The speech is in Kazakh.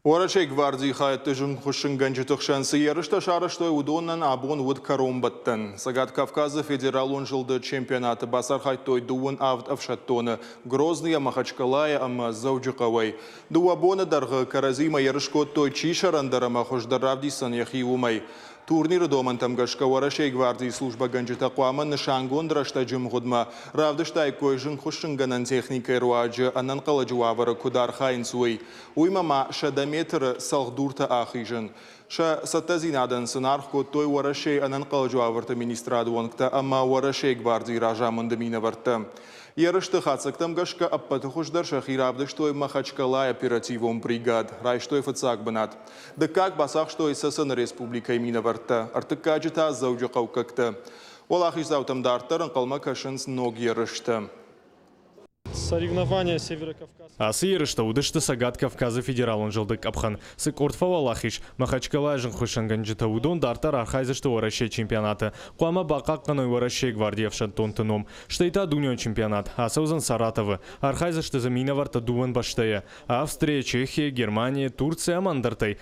Орачай гвардии хайты жын хушынган жытықшансы ерішті шарыштой удоннан абон уд каромбаттан. Сагат Кавказа федералон жылды чемпионаты басар хайтой дуын авд авшаттоны. Грозная Махачкалая ама заужықавай. Дуабоны дарғы каразима ерішкот той чишарандарама хождаравдисан яхи умай. Турнир домантам гашка Орачай гвардии служба ганжита қуамын нышангон драшта жымғудма. Равдыштай койжын хушынганан техникай руаджы анан қаладжуавары кудар хайын суй. Уймама шадаметр салхдурта ахижын. Ша сатазинадан сынархко той Орачай анан қаладжуавырты министрадуанкта, ама Орачай гвардии ражамынды минаварты. Ерышты хацактам гашка аппаты хуждар шахирабды, что и Махачкала оперативом бригад, рай что и фацак банат. Да как басах, что и сасан республика имина варта, артыкаджита заужакау как-то. Олахиш заутам дартаран калма кашинс ног ерышты. Соревнования Северокавказа. Асы ерышта удышты Сагат Кавказа федералын жылдык апхан. Сык ортфава лахиш. Махачкала жын хушанган жыта удон дартар архайзышты Орачай чемпионаты. Куама бақақ қаной Орачай гвардиевшан тонтыном. Штайта дунион чемпионат. Асы узан Саратовы. Архайзышты замина варта дуан баштая. Австрия, Чехия, Германия, Турция, Мандартай.